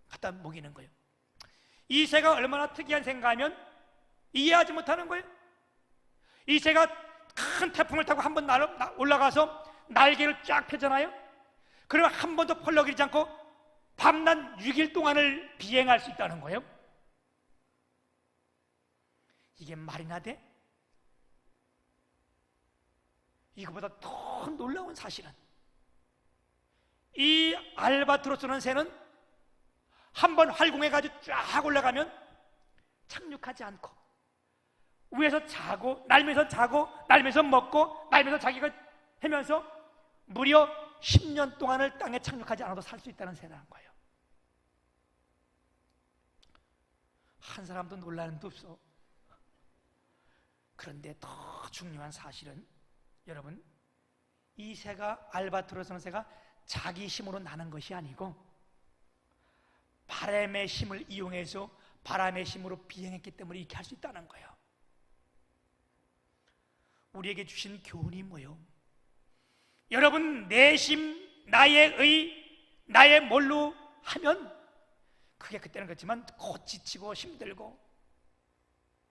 갖다 먹이는 거예요. 이 새가 얼마나 특이한 새인가 하면 이해하지 못하는 거예요. 이 새가 큰 태풍을 타고 한번 올라가서 날개를 쫙 펴잖아요. 그러면 한 번도 펄럭이지 않고 밤낮 6일 동안을 비행할 수 있다는 거예요. 이게 말이나 돼? 이거보다 더 놀라운 사실은 이 알바트로스라는 새는 한번 활공해가지고 쫙 올라가면 착륙하지 않고 위에서 자고 날면서 먹고 날면서 자기가 하면서 무려 10년 동안을 땅에 착륙하지 않아도 살 수 있다는 새라는 거예요. 한 사람도 놀라는 데 없어. 그런데 더 중요한 사실은 여러분, 이 새가 알바트로스라는 새가 자기 힘으로 나는 것이 아니고 바람의 힘을 이용해서 바람의 힘으로 비행했기 때문에 이렇게 할 수 있다는 거예요. 우리에게 주신 교훈이 뭐예요? 여러분, 내 힘, 나의 의, 나의 뭘로 하면 그게 그때는 그렇지만 곧 지치고 힘들고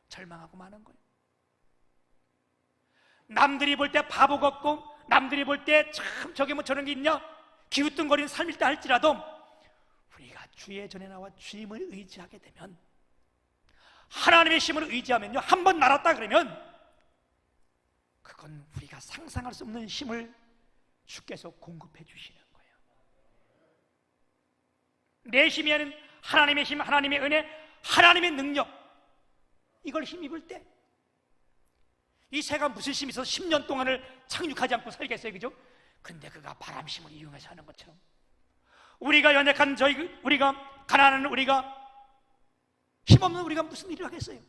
절망하고 마는 거예요. 남들이 볼 때 바보 같고 남들이 볼 때 참 저게 뭐 저런 게 있냐 기우뚱거리는 삶일 때 할지라도 우리가 주의 전에 나와 주님을 의지하게 되면 하나님의 힘을 의지하면요, 한 번 날았다 그러면 그건 우리가 상상할 수 없는 힘을 주께서 공급해 주시는 거예요. 내 힘이 아닌 하나님의 힘, 하나님의 은혜, 하나님의 능력, 이걸 힘입을 때 이 새가 무슨 힘이 있어서 10년 동안을 착륙하지 않고 살겠어요, 그죠? 근데 그가 바람심을 이용해서 하는 것처럼 우리가 연약한 우리가 가난한 우리가 힘없는 우리가 무슨 일을 하겠어요?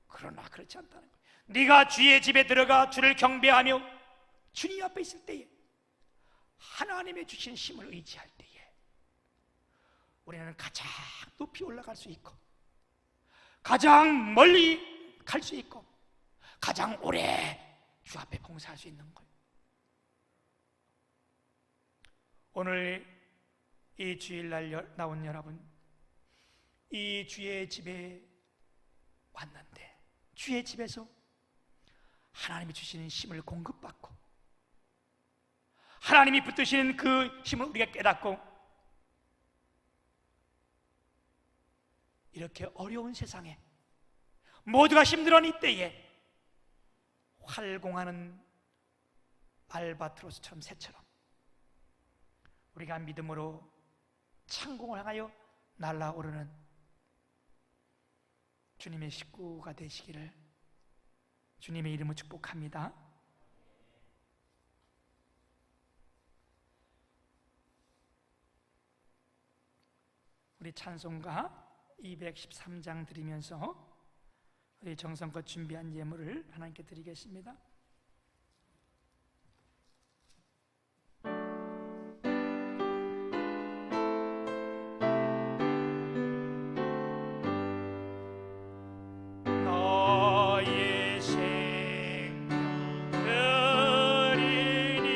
그러나 그렇지 않다는 거예요. 네가 주의 집에 들어가 주를 경배하며 주님 앞에 있을 때에 하나님의 주신 힘을 의지할 때에 우리는 가장 높이 올라갈 수 있고 가장 멀리 갈 수 있고 가장 오래 주 앞에 봉사할 수 있는 거예요. 오늘 이 주일날 나온 여러분, 이 주의 집에 왔는데 주의 집에서 하나님이 주시는 힘을 공급받고 하나님이 붙드시는 그 힘을 우리가 깨닫고 이렇게 어려운 세상에 모두가 힘들어하는 이때에 활공하는 알바트로스처럼 새처럼 우리가 믿음으로 창공을 향하여 날아오르는 주님의 식구가 되시기를 주님의 이름으로 축복합니다. 우리 찬송가 213장 드리면서 우리 정성껏 준비한 예물을 하나님께 드리겠습니다. 너의 생명 드리니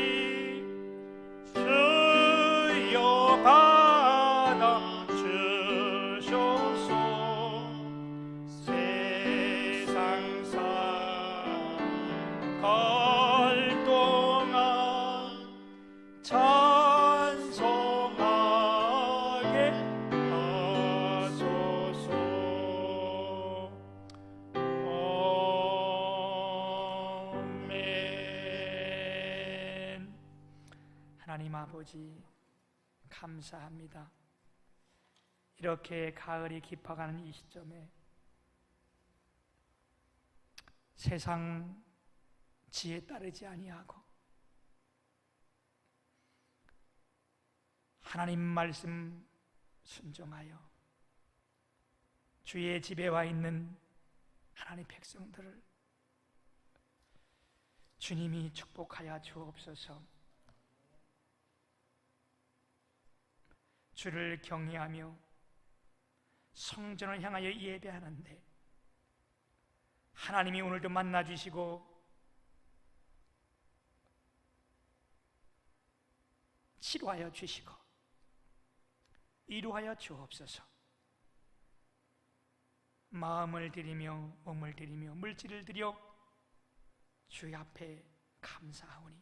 주여 받아 주소서. 걸 동안 찬송하게 하소서. 아멘. 하나님 아버지 감사합니다. 이렇게 가을이 깊어가는 이 시점에 세상 지혜 따르지 아니하고 하나님 말씀 순종하여 주의 집에 와 있는 하나님 백성들을 주님이 축복하여 주옵소서. 주를 경외하며 성전을 향하여 예배하는데 하나님이 오늘도 만나 주시고 치료하여 주시고 이루하여 주옵소서. 마음을 드리며 몸을 드리며 물질을 드려 주의 앞에 감사하오니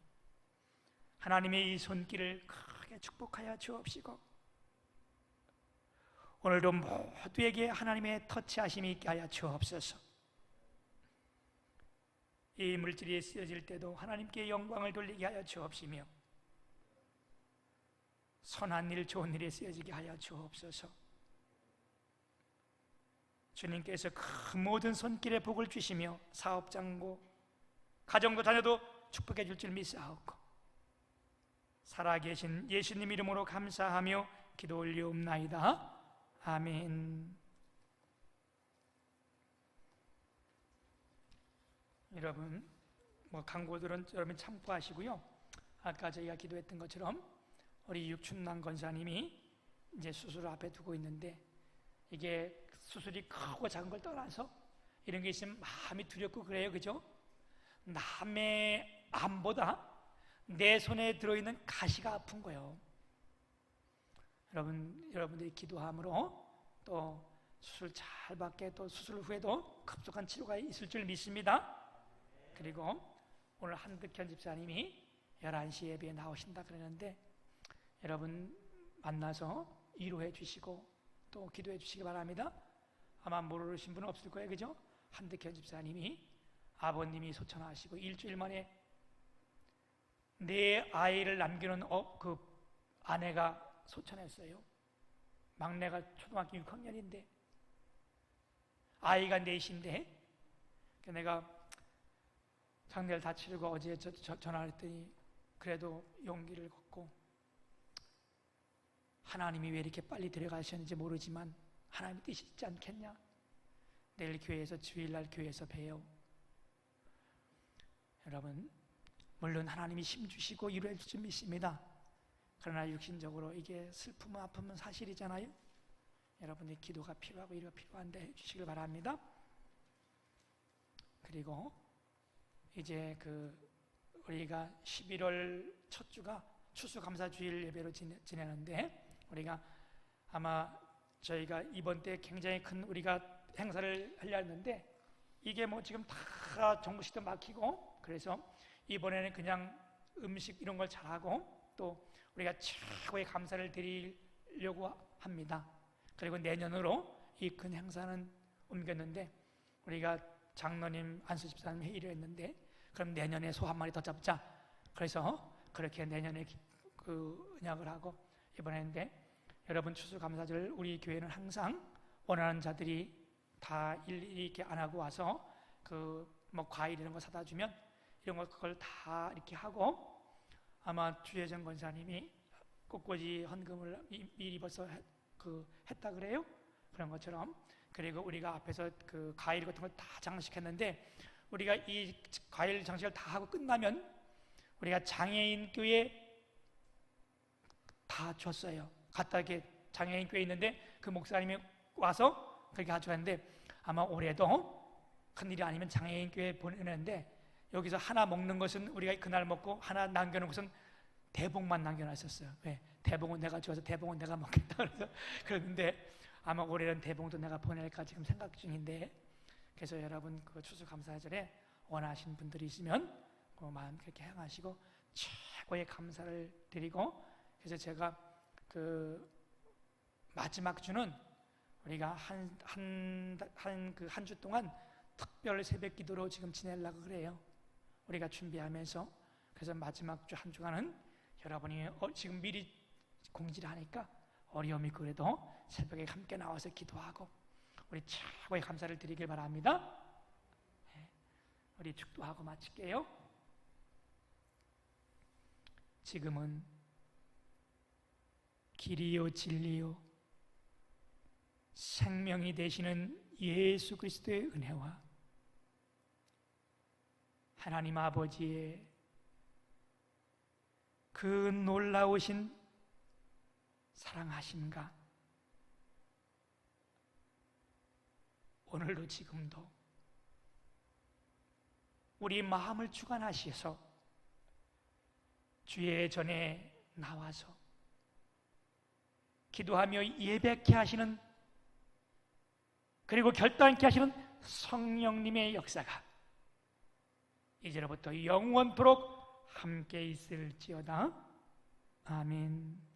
하나님의 이 손길을 크게 축복하여 주옵시고 오늘도 모두에게 하나님의 터치하심이 있게 하여 주옵소서. 이 물질이 쓰여질 때도 하나님께 영광을 돌리게 하여 주옵시며 선한 일 좋은 일에 쓰여지게 하여 주옵소서. 주님께서 그 모든 손길에 복을 주시며 사업장고 가정도 자녀도 축복해 줄 줄 믿사옵고 살아계신 예수님 이름으로 감사하며 기도 올리옵나이다. 아멘. 여러분 광고들은 여러분 참고하시고요. 아까 저희가 기도했던 것처럼 우리 육춘남 권사님이 이제 수술을 앞에 두고 있는데 이게 수술이 크고 작은 걸 떠나서 이런 게 있으면 마음이 두렵고 그래요, 그죠? 남의 암보다 내 손에 들어있는 가시가 아픈 거예요. 여러분들이 기도함으로 또 수술 잘 받게 또 수술 후에도 급속한 치료가 있을 줄 믿습니다. 그리고 오늘 한득현 집사님이 11시 예배에 나오신다 그러는데 여러분 만나서 위로해 주시고 또 기도해 주시기 바랍니다. 아마 모르신 분은 없을 거예요, 그죠? 한득현 집사님이 아버님이 소천하시고 일주일 만에 내 아이를 남기는 그 아내가 소천했어요. 막내가 초등학교 6학년인데 아이가 넷인데 내가 장례를 다 치르고 어제 전화했더니 그래도 용기를 걷고 하나님이 왜 이렇게 빨리 데려가셨는지 모르지만 하나님 뜻이 있지 않겠냐? 내일 교회에서 주일날 교회에서 봬요. 여러분 물론 하나님이 힘주시고 이루어 줄 줄 믿습니다. 그러나 육신적으로 이게 슬픔은 아픔은 사실이잖아요. 여러분의 기도가 필요하고 이루가 필요한데 해주시길 바랍니다. 그리고 이제 우리가 11월 첫 주가 추수감사주일 예배로 지내는데 우리가 아마 저희가 이번 때 굉장히 큰 우리가 행사를 하려 했는데 이게 뭐 지금 다 정부식도 막히고 그래서 이번에는 그냥 음식 이런 걸 잘하고 또 우리가 최고의 감사를 드리려고 합니다. 그리고 내년으로 이 큰 행사는 옮겼는데 우리가 장로님 안수 집사님 회의를 했는데 그럼 내년에 소 한 마리 더 잡자. 그래서 그렇게 내년에 언약을 하고 이번에 했는데 여러분 추수감사절 우리 교회는 항상 원하는 자들이 다 일일이 이렇게 안 하고 와서 뭐 과일 이런 거 사다 주면 이런 거 그걸 다 이렇게 하고 아마 주혜정 권사님이 꽃꽂이 헌금을 미리 벌써 했다 그래요. 그런 것처럼 그리고 우리가 앞에서 과일 같은 걸 다 장식했는데 우리가 이 과일 장식을 다 하고 끝나면 우리가 장애인 교회 다 줬어요. 갖다 이렇게 장애인 교회 있는데 그 목사님이 와서 그렇게 가져갔는데 아마 올해도 큰일이 아니면 장애인 교회 보내는데 여기서 하나 먹는 것은 우리가 그날 먹고 하나 남겨놓은 것은 대봉만 남겨놨었어요. 왜? 대봉은 내가 줘서 대봉은 내가 먹겠다 그래서 그랬는데 아마 올해는 대봉도 내가 보낼까 지금 생각 중인데 그래서 여러분 추수감사절에 원하시는 분들이 있으면 마음 그렇게 행하시고 최고의 감사를 드리고 그래서 제가 마지막 주는 우리가 한 주 동안 특별 새벽 기도로 지금 지내려고 그래요. 우리가 준비하면서 그래서 마지막 주 한 주간은 여러분이 지금 미리 공지를 하니까 어려움이 있고 그래도 새벽에 함께 나와서 기도하고 우리 최고의 감사를 드리길 바랍니다. 우리 축도하고 마칠게요. 지금은 길이요 진리요 생명이 되시는 예수 그리스도의 은혜와 하나님 아버지의 그 놀라우신 사랑하심과 오늘도 지금도 우리 마음을 주관하셔서 주의 전에 나와서 기도하며 예배케 하시는, 그리고 결단케 하시는 성령님의 역사가 이제로부터 영원토록 함께 있을지어다. 아멘.